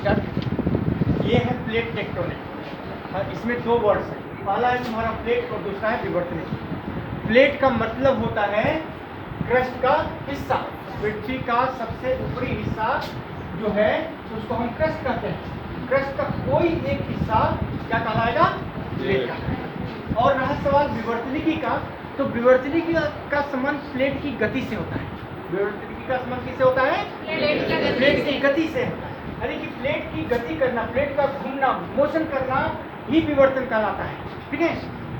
Start. ये है plate tectonic. इसमें दो वर्ड्स हैं, पहला है तुम्हारा प्लेट और दूसरा है विवर्तनिक। प्लेट का मतलब होता है क्रस्ट का हिस्सा, पृथ्वी का सबसे ऊपरी हिस्सा जो है उसको हम क्रस्ट कहते हैं। क्रस्ट का कोई एक हिस्सा क्या कहलाएगा? प्लेट का। और रहा सवाल विवर्तनिकी का, तो विवर्तनिकी का संबंध प्लेट की गति से होता है। विवर्तनिकी का संबंध किससे होता है? प्लेट की गति से होता है। यानी कि प्लेट की गति करना, प्लेट का घूमना, मोशन करना ही विवर्तन कहलाता है। ठीक है,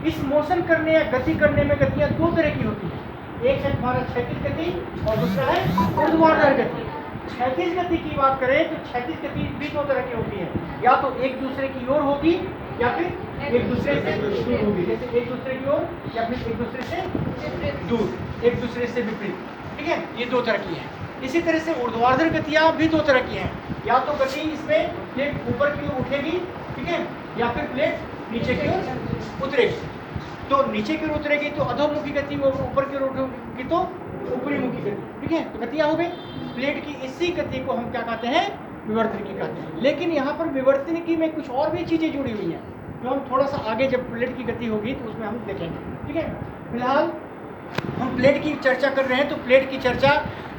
इस मोशन करने या गति करने में गतियां दो तरह की होती है। एक है तुम्हारा क्षैतिज गति और दूसरा है ऊर्ध्वाधर गति। क्षैतिज गति की बात करें तो क्षैतिज गति भी दो तरह की होती है, या तो एक दूसरे की ओर होगी या फिर एक दूसरे से दूर होगी। जैसे एक दूसरे की ओर या फिर एक दूसरे से दूर, एक दूसरे से विपरीत। ठीक है, ये दो तरह की है। इसी तरह से ऊर्ध्वाधर गतियां भी दो तरह की हैं, या तो गति इसमें प्लेट ऊपर की ओर उठेगी, ठीक है, या फिर प्लेट नीचे की ओर उतरेगी। तो नीचे की ओर उतरेगी तो अधोमुखी गति, और ऊपर की ओर उठेगी तो ऊपरी मुखी गति। ठीक है, तो गतियां हो गई। प्लेट की इसी गति को हम क्या कहते हैं? विवर्तनिकी कहते हैं। लेकिन यहाँ पर विवर्तनिकी में कुछ और भी चीजें जुड़ी हुई हैं, जो हम थोड़ा सा आगे जब प्लेट की गति होगी तो उसमें हम देखेंगे। ठीक है, फिलहाल हम प्लेट की चर्चा कर रहे हैं, तो प्लेट की चर्चा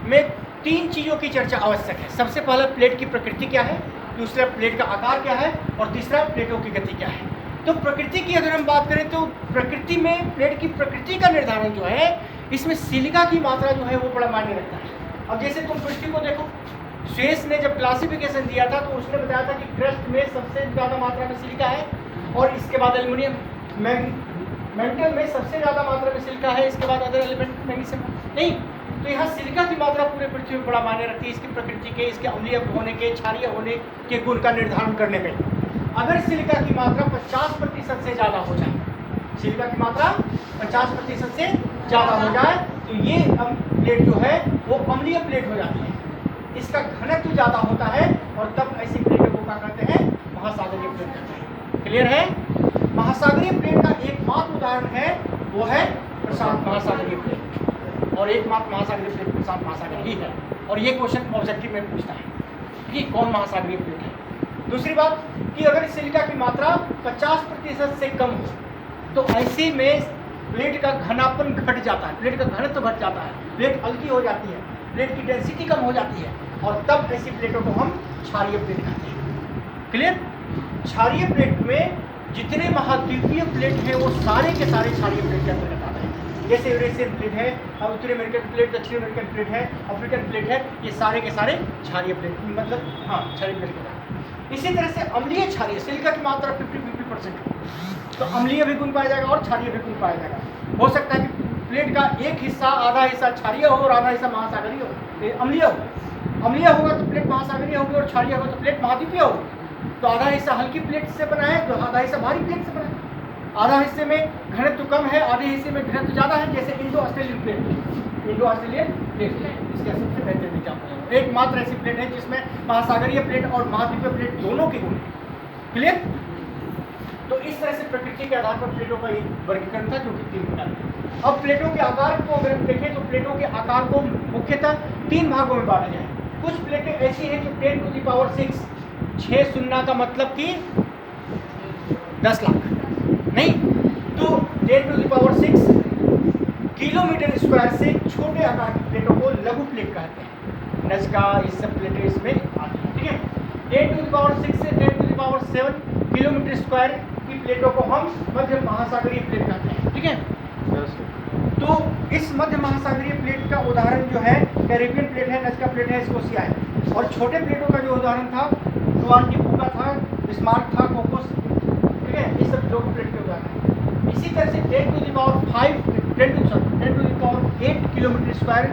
में तीन चीज़ों की चर्चा आवश्यक है। सबसे पहले प्लेट की प्रकृति क्या है, दूसरा प्लेट का आकार क्या है, और तीसरा प्लेटों की गति क्या है। तो प्रकृति की अगर हम बात करें तो प्रकृति में प्लेट की प्रकृति का निर्धारण जो है, इसमें सिलिका की मात्रा जो है वो बड़ा मायने रखता है। अब जैसे तुम पृथ्वी को देखो, स्वेस ने जब क्लासिफिकेशन दिया था तो उसने बताया था कि क्रस्ट में सबसे ज़्यादा मात्रा में सिलिका है, और इसके बाद एल्युमिनियम। मेंटल में सबसे ज़्यादा मात्रा में सिलिका है, इसके बाद अदर एलिमेंट मैग्नीशियम नहीं। तो यहाँ सिलिका की मात्रा पूरे पृथ्वी में बड़ा मायने रखती है, इसकी प्रकृति के, इसके अम्लीय होने के, क्षारीय होने के गुण का निर्धारण करने में। अगर सिलिका की मात्रा 50% से ज़्यादा हो जाए, सिलिका की मात्रा 50% से ज़्यादा हो जाए तो ये प्लेट जो है वो अम्लीय प्लेट हो जाती है, इसका घनत्व ज़्यादा होता है, और तब ऐसी प्लेटों को क्या कहते हैं? महासागरीय प्लेट कहते हैं। क्लियर है? महासागरीय प्लेट का एकमात्र उदाहरण है वो है प्रशांत महासागरीय प्लेट, और एकमात्र महासागरीय प्लेट प्रशांत महासागर ही है। और ये क्वेश्चन ऑब्जेक्टिव में पूछता है कि कौन महासागरीय प्लेट है। दूसरी बात कि अगर सिलिका की मात्रा 50% से कम हो तो ऐसे में प्लेट का घनापन घट जाता है, प्लेट का घनत्व घट जाता है, प्लेट हल्की हो जाती है, प्लेट की डेंसिटी कम हो जाती है, और तब ऐसी प्लेटों को हम क्षारीय प्लेट कहते हैं। क्लियर? क्षारीय प्लेट में जितने महाद्वीपीय प्लेट हैं वो सारे के सारे क्षारीय प्लेट के अंतर्गत आते हैं। जैसे यूरेशियन प्लेट है, उत्तरी अमेरिकन प्लेट, दक्षिण अमेरिकन प्लेट है, अफ्रीकन प्लेट है, ये सारे के सारे क्षारीय प्लेट, मतलब हाँ क्षारीय प्लेट के। इसी तरह से अम्लीय क्षारीय, सिलिका की मात्रा 50% तो अम्लीय भी गुण पाया जाएगा और क्षारीय भी गुण पाया जाएगा। हो सकता है कि प्लेट का एक हिस्सा, आधा हिस्सा क्षारीय हो और आधा हिस्सा महासागरीय हो, अम्लीय हो। अम्लीय होगा तो प्लेट महासागरीय होगी, और क्षारीय होगा तो प्लेट महाद्वीपीय होगी। तो आधा हिस्सा हल्की प्लेट से बना है तो आधा हिस्सा भारी प्लेट से बना है। आधा हिस्से में घनत्व कम है, आधे हिस्से में घनत्व ज़्यादा है, जैसे Indo Australian plate. Indo Australian plate इसका सबसे बेहतरीन एग्जाम्पल है। एकमात्र ऐसी प्लेट है जिसमें महासागरीय प्लेट और महाद्वीपीय प्लेट दोनों के गुण हैं। क्लियर? तो इस तरह से प्रकृति के आधार पर प्लेटों का एक वर्गीकरण था, जो कि 3 प्रकार है। अब प्लेटों के आकार को अगर हम देखें तो प्लेटों के आकार को मुख्यतः 3 भागों में बांटा जाए। कुछ प्लेटें ऐसी हैं जो 10⁶, 6 शून्य का मतलब कि 10 लाख नहीं, तो 10⁶ किलोमीटर स्क्वायर से छोटे आकार की प्लेटों को लघु प्लेट कहते हैं। नजका इस सब प्लेटें इसमें आती हैं। ठीक है, 10⁶ से 10⁷ किलोमीटर स्क्वायर की प्लेटों को हम मध्य महासागरीय प्लेट कहते हैं। ठीक है, तो इस मध्य महासागरीय प्लेट का उदाहरण जो है कैरिबियन प्लेट है, नजका प्लेट है, स्कोशिया है। और छोटे प्लेटों का जो उदाहरण था टुआनटिपुका था, बिस्मार्क था, कोकोस, ठीक है, ये सब लोग प्लेट के उदाहरण हैं। इसी तरह से 10⁸ किलोमीटर स्क्वायर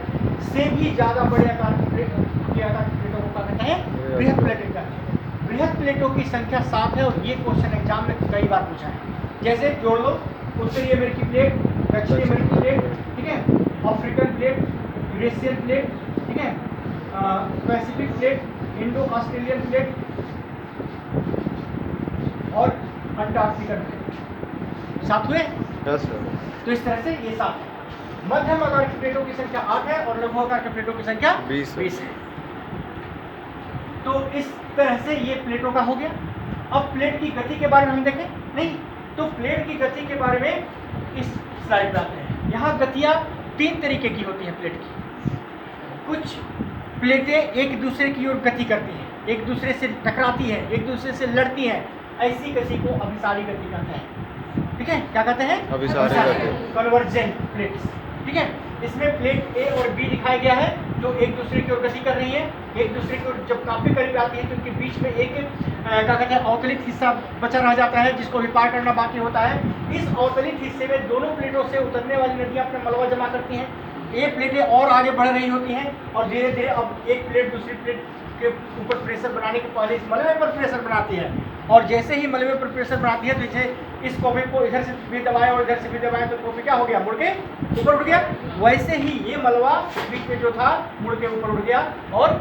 से भी ज़्यादा बड़े आकार की प्लेटों को क्या कहते हैं? बृहद प्लेटें कहते हैं। बृहद प्लेटों की संख्या 7 है, और ये क्वेश्चन एग्जाम में कई बार पूछा है। जैसे जोड़ लो, उत्तरी अमेरिकी प्लेट, दक्षिणी अमेरिकी प्लेट, ठीक है, अफ्रीकन प्लेट, यूरेशियन प्लेट, ठीक है, Pacific plate, Indo Australian plate और अंटार्कटिकन प्लेट। 7 हुए? तो इस तरह से ये 7 है। मध्यम आकार की प्लेटों की संख्या 8 है, और लघु आकार की प्लेटों की संख्या 20 है। तो इस तरह से ये प्लेटों का हो गया। अब प्लेट की गति के बारे में हम देखें नहीं, तो प्लेट की गति के बारे में इस स्लाइड पर आते हैं। यहाँ गतियाँ 3 तरीके की होती हैं प्लेट की। कुछ प्लेटें एक दूसरे की ओर गति करती हैं, एक दूसरे से टकराती हैं, एक दूसरे से लड़ती हैं, ऐसी गति को अभिसारी गति कहते हैं। ठीक है, क्या कहते हैं? अभिसारी गति। Convergent plates. ठीक है, इसमें प्लेट ए और बी दिखाया गया है जो एक दूसरे की ओर गति कर रही है। एक दूसरे की ओर जब काफी करीब आती है तो उनके बीच में एक क्या कहते हैं अवतलित हिस्सा बचा रह जाता है जिसको भी पार करना बाकी होता है। इस अवतलित हिस्से में दोनों प्लेटों से उतरने वाली नदियां अपना मलबा जमा करती हैं। ये प्लेटें और आगे बढ़ रही होती हैं और धीरे धीरे अब एक प्लेट दूसरी प्लेट के ऊपर प्रेशर बनाने के पहले इस मलबे पर प्रेशर बनाती है, और जैसे ही मलबे पर प्रेशर बनाती है तो इसे इस कॉफी को इधर से भी दबाएं और इधर से भी दबाएं तो कॉफी क्या हो गया, मुड़ के ऊपर उठ गया। वैसे ही ये मलबा बीच में जो था मुड़ के ऊपर उठ गया और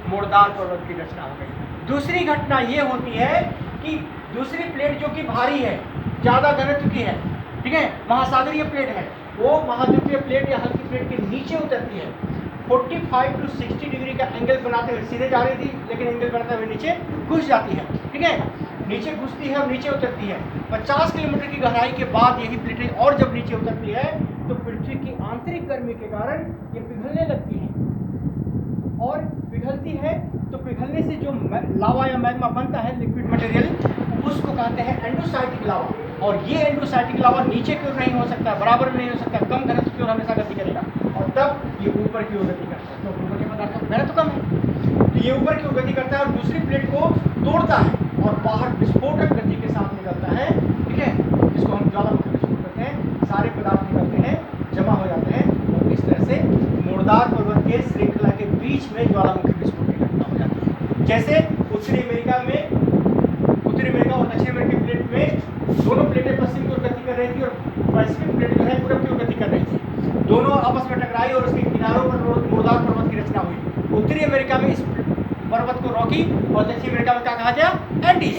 मुड़दार पर्वत की रचना हो गई। दूसरी घटना ये होती है कि दूसरी प्लेट जो कि भारी है, ज़्यादा घनत्व की है, ठीक है, महासागरीय प्लेट है, वो महाद्वीपीय प्लेट या हल्की प्लेट के नीचे उतरती है। 45 to 60 डिग्री का एंगल बनाते हुए सीधे जा रही थी लेकिन एंगल बनाते हुए नीचे घुस जाती है। ठीक है, नीचे घुसती है और नीचे उतरती है। 50 किलोमीटर की गहराई के बाद यही प्लेटें और जब नीचे उतरती है तो पृथ्वी की आंतरिक गर्मी के कारण ये पिघलने लगती है, और पिघलती है तो पिघलने से जो लावा या मैग्मा बनता है लिक्विड मटेरियल, उसको कहते हैं एंडोसाइटिक लावा। और ये एंडोसाइटिक लावा नीचे की ओर नहीं हो सकता, बराबर में नहीं हो सकता, कम घनत्व की ओर हमेशा गति करेगा, और तब ये ऊपर की ओर गति करता है। तो ऊपर के पदार्थों का घनत्व कम है तो ये ऊपर की ओर गति करता है और दूसरी प्लेट को तोड़ता है और बाहर विस्फोटक गति के साथ निकलता है। ठीक है, जिसको हम ज्वालामुखी विस्फोट कहते हैं। सारे पदार्थ निकलते हैं, जमा हो जाते हैं और इस तरह से मुड़दार पर्वत के श्रृंखला के बीच में ज्वालामुखी विस्फोट की घटना हो जाती है। जैसे उत्तरी अमेरिका और दक्षिण अमेरिकी प्लेट में दोनों प्लेटें पश्चिम की ओर गति कर रही थी और पैसिफिक प्लेट जो है पूरब की ओर गति कर रही थी। दोनों आपस में टकराई और उसके किनारों पर मुड़दार पर्वत की रचना हुई। उत्तरी अमेरिका में इस पर्वत को रॉकी और दक्षिण अमेरिका में क्या कहा गया, एंडीज।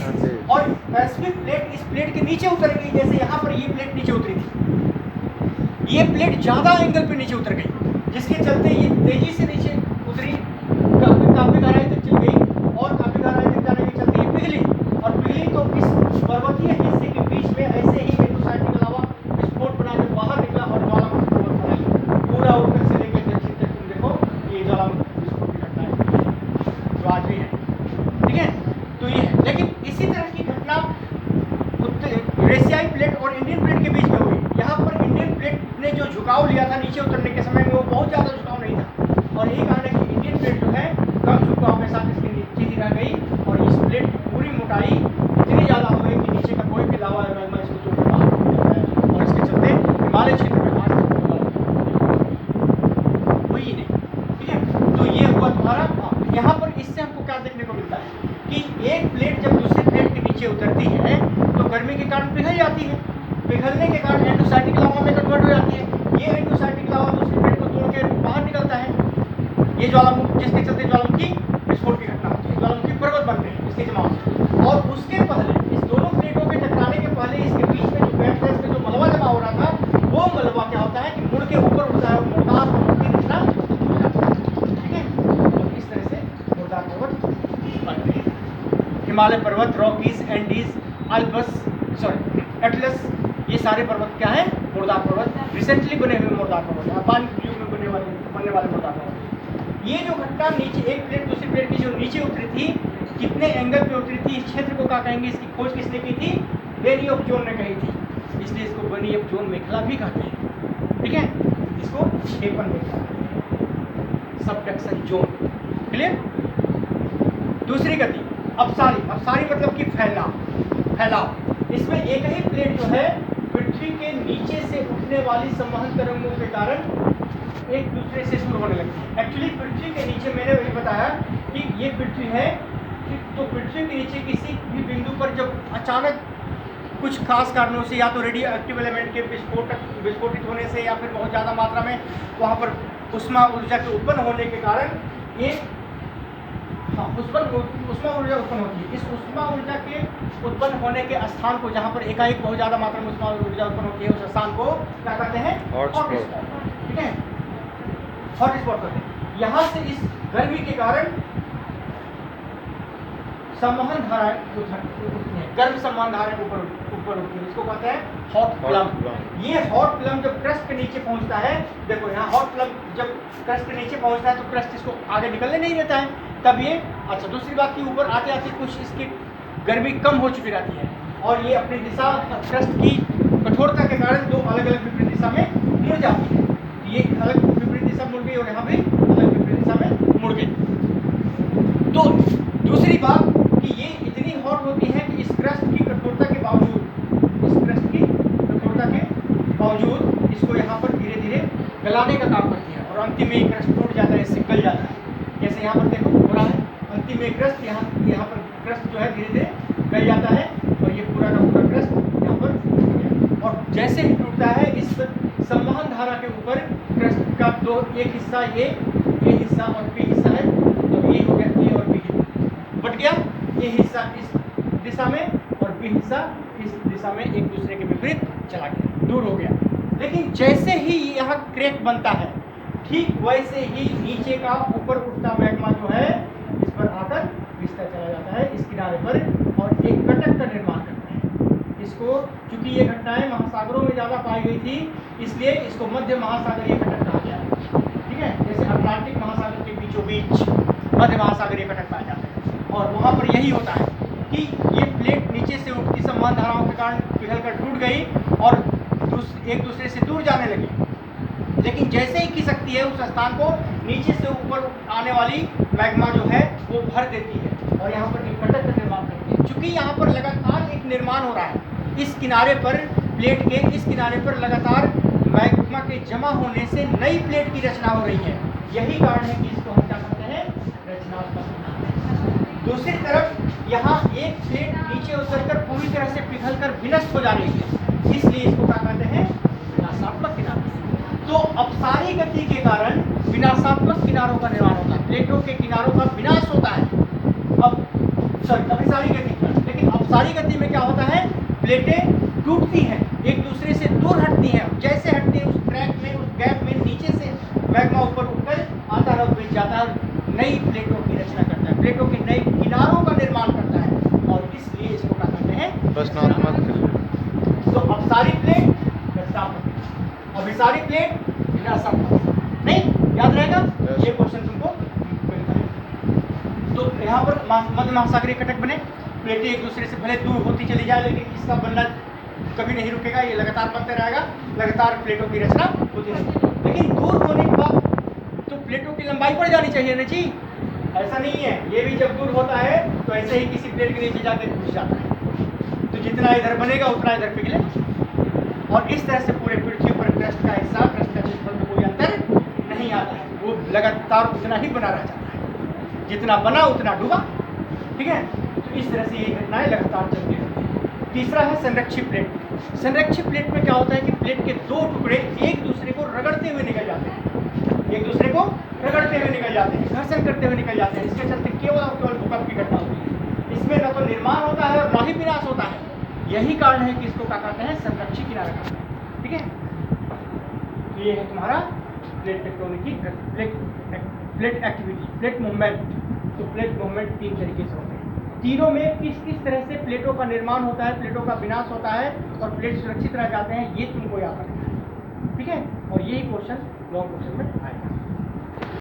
और पैसिफिक प्लेट इस प्लेट के नीचे उतर गई, जैसे यहाँ पर ये प्लेट नीचे उतरी थी, ये प्लेट ज्यादा एंगल पे नीचे उतर गई, जिसके चलते ये तेजी से नीचे उतरी, काफी गहराई तक चल गई और काफी गहराई तक जाने के चलते ये पिघली, और पिघली तो इस पर्वतीय हिस्से के बीच में ऐसे ही एंडोसाइटिक लावा विस्फोट बना के बाहर निकला और ज्वालामुखी पर्वत बनाई। पूरा उत्तर से लेकर दक्षिण तक तुम देखो ये ज्वालामुखी विस्फोट की घटना है जो आज भी है। ठीक है, तो ये है, लेकिन इसी तरह की घटना यूरेशियाई प्लेट और इंडियन प्लेट के बीच में हुई। यहाँ पर इंडियन प्लेट ने जो झुकाव लिया था नीचे उतरने के समय में वो बहुत ज़्यादा झुकाव नहीं था, और यही कारण है कि इंडियन प्लेट जो है कम झुकाव के साथ इसके नीचे ही रह गई, और इस प्लेट की पूरी मोटाई इतनी ज़्यादा हो गई कि नीचे का कोई भी लावा या मैग्मा इसको तोड़ के बाहर निकल जाता है, और इसके चलते हिमालय क्षेत्र में आज तक हुई ही नहीं। ठीक है, तो ये हुआ तुम्हारा। यहाँ पर इससे हमको क्या देखने को मिलता है कि एक प्लेट जब दूसरी प्लेट के नीचे उतरती है तो गर्मी के कारण पिघल जाती है, पिघलने के कारण एंडोसाइटिक लावा में कन्वर्ट हो जाती है। ये एंडोसाइटिक लावा दूसरी प्लेट को तोड़ के बाहर निकलता है, ये ज्वालामुखी, जिसके चलते ज्वालामुखी विस्फोट की घटना होती है, ज्वालामुखी पर्वत बनते हैं इसके जमाव से। और उसके पहले इस दोनों प्लेटों के टकराने के पहले इसके बीच में जो गैस गैस में जो मलबा जमा हो रहा था, वो मलबा क्या होता है कि मुड़ के ऊपर उठता है और मुड़दार पर्वत की रचना हो जाती है। ठीक है, और इस तरह से मुड़दार पर्वत बनते हैं। हिमालय पर्वत, रॉकीज, एंडीज, एटलस, ये सारे पर्वत क्या है, मुड़दार पर्वत, रिसेंटली बने हुए मुड़दार पर्वत, जापान युग में बनने वाले मुड़दार पर्वत। ये जो घटना नीचे एक प्लेट दूसरी प्लेट की जो नीचे उतरी थी, कितने एंगल पे उतरी थी, इस क्षेत्र को क्या कहेंगे, इसकी खोज किसने की थी, बेनी ऑफ जोन ने कही थी, इसलिए इसको बेनी ऑफ जोन मेखला भी कहते हैं। ठीक है, इसको क्षेपण मेखला, सबडक्शन जोन। क्लियर। दूसरी गति अपसारी, अपसारी मतलब कि फैलाव। इसमें एक ही प्लेट जो है पृथ्वी के नीचे से उठने वाली संवहन तरंगों के कारण एक दूसरे से शुरू होने लगती है। एक्चुअली पृथ्वी के नीचे मैंने वही बताया कि ये पृथ्वी है, तो पृथ्वी के नीचे किसी भी बिंदु पर जब अचानक कुछ खास कारणों से, या तो रेडियो एक्टिव एलिमेंट के विस्फोटित होने से, या फिर बहुत ज़्यादा मात्रा में वहाँ पर उष्मा ऊर्जा के उत्पन्न होने के कारण ये उष्मा ऊर्जा उत्पन्न होती है। इस उष्मा ऊर्जा के उत्पन्न होने के स्थान को, जहाँ पर एकाएक बहुत ज़्यादा मात्रा में उष्मा ऊर्जा उत्पन्न होती है, उस स्थान को क्या कहते हैं, हॉटस्पॉट। ठीक है, हॉटस्पॉट कहते हैं। यहाँ से इस गर्मी के कारण संवहन धाराएं उठती हैं, गर्म संवहन धाराएं ऊपर उठती हैं, इसको कहते हैं हॉट प्लम। ये हॉट प्लम जब क्रस्ट के नीचे पहुंचता है, देखो यहाँ हॉट प्लम जब क्रस्ट के नीचे पहुंचता है तो क्रस्ट इसको आगे निकलने नहीं देता है, तब ये अच्छा दूसरी बात की ऊपर आते आते कुछ इसकी गर्मी कम हो चुकी रहती है और ये अपनी दिशा क्रस्ट की कठोरता के कारण दो अलग अलग विपरीत दिशा में मुड़ जाती है। ये अलग विपरीत दिशा मुड़ गई और यहाँ भी अलग विपरीत दिशा में मुड़ गई। तो दूसरी बात कि ये इतनी हॉट होती है कि इस क्रस्ट की कठोरता के बावजूद इसको यहाँ पर धीरे धीरे गलाने का काम करती है और अंतिम में क्रस्ट टूट जाता है, इससे गल जाता है। जैसे यहाँ पर देखो हो रहा है, अंतिम में क्रस्ट यहाँ पर क्रस्ट जो है धीरे धीरे गल जाता है और ये पूरा का पूरा क्रस्ट यहाँ पर टूट गया। और जैसे ही टूटता है इस संवहन धारा के ऊपर क्रस्ट का एक हिस्सा ये हिस्सा और बी हिस्सा है, तो ये हो गया ए और बी बट गया, ये हिस्सा इस दिशा में और बी हिस्सा इस दिशा में एक दूसरे के विपरीत चला गया, दूर हो गया। लेकिन जैसे ही यहाँ क्रैक बनता है ठीक वैसे ही नीचे का ऊपर उठता मैग्मा जो है इस पर आकर घिसता चला जाता है इस किनारे पर और एक कटक का निर्माण करता है। इसको चूंकि ये घटनाएं महासागरों में ज़्यादा पाई गई थी इसलिए इसको मध्य महासागरीय कटक कहा गया है। ठीक है, जैसे अटलांटिक महासागर के बीचों बीच मध्य महासागरीय कटक पाया जाता है और वहाँ पर यही होता है कि ये प्लेट नीचे से उठती संवहन धाराओं के कारण पिघलकर टूट गई और एक दूसरे से दूर जाने लगी। लेकिन जैसे ही खिसकती है उस स्थान को नीचे से ऊपर आने वाली मैग्मा जो है वो भर देती है और यहाँ पर एक कटक का निर्माण करती है। चूंकि यहाँ पर लगातार एक निर्माण हो रहा है, इस किनारे पर प्लेट के इस किनारे पर लगातार मैग्मा के जमा होने से नई प्लेट की रचना हो रही है। यही कारण है कि इसको हम क्या कहते हैं, रचनात्मक। दूसरी तरफ यहाँ एक प्लेट नीचे उतरकर पूरी तरह से पिघलकर विनष्ट हो जा रही है, इसलिए इसको क्या कहते हैं, विनाशात्मक किनारा। तो अपसारी गति के कारण विनाशात्मक किनारों का निर्माण होता है, प्लेटों के किनारों का विनाश होता है। अभिसारी गति, लेकिन अपसारी गति में क्या होता है, प्लेटें टूटती हैं, एक दूसरे से दूर हटती हैं, जैसे हटती है उस क्रैक में उस गैप में नीचे से मैग्मा ऊपर उठकर आता है और बीच जाता है और नई प्लेटों की रचना करता है, प्लेटों के नए किनारों का निर्माण करता है और इसलिए इसको क्या कहते हैं, रचनात्मक। तो अपसारी प्लेट रचनात्मक, अभिसारी प्लेट विनाशात्मक। नहीं याद रहेगा ये क्वेश्चन तुमको मिलता है। तो यहाँ पर मध्य महासागरीय कटक बने, प्लेटें एक दूसरे से भले दूर होती चली जाए लेकिन इसका बनना कभी नहीं रुकेगा, ये लगातार बनते रहेगा, लगातार प्लेटों की रचना होती रहेगी। लेकिन दूर होने के बाद तो प्लेटों की लंबाई बढ़ जानी चाहिए ना जी, ऐसा नहीं है, ये भी जब दूर होता है तो ऐसे ही किसी प्लेट के नीचे जाकर घुस जाता है, तो जितना इधर बनेगा उतना इधर पिघले और इस तरह से पूरे पृथ्वी पर क्रस्ट का हिस्सा, क्रस्ट का क्षेत्रफल में कोई अंतर नहीं आता है, वो लगातार उतना ही बना रह जाता है, जितना बना उतना डूबा। ठीक है, तो इस तरह से ये घटनाएं लगातार चलती रहती हैं। तीसरा है संरक्षित प्लेट। संरक्षित प्लेट में क्या होता है कि प्लेट के दो टुकड़े एक दूसरे को रगड़ते हुए निकल जाते हैं, एक दूसरे को रगड़ते हुए निकल जाते हैं, घर्षण करते हुए निकल जाते हैं, इसके चलते केवल और केवल भूकंप की घटना होती है। इसमें न तो निर्माण होता है और न ही विनाश होता है, यही कारण है कि इसको क्या कहते हैं, संरक्षित किनारा कहते हैं। ठीक है, तो ये है तुम्हारा प्लेट टेक्टोनिक की प्लेट एक्टिविटी, प्लेट मूवमेंट। तो प्लेट मूवमेंट तीन तरीके से होते हैं, तीनों में किस किस तरह से प्लेटों का निर्माण होता है, प्लेटों का विनाश होता है और प्लेट सुरक्षित रह जाते हैं, ये तुमको याद रखना है। ठीक है, और यही क्वेश्चन लॉन्ग क्वेश्चन में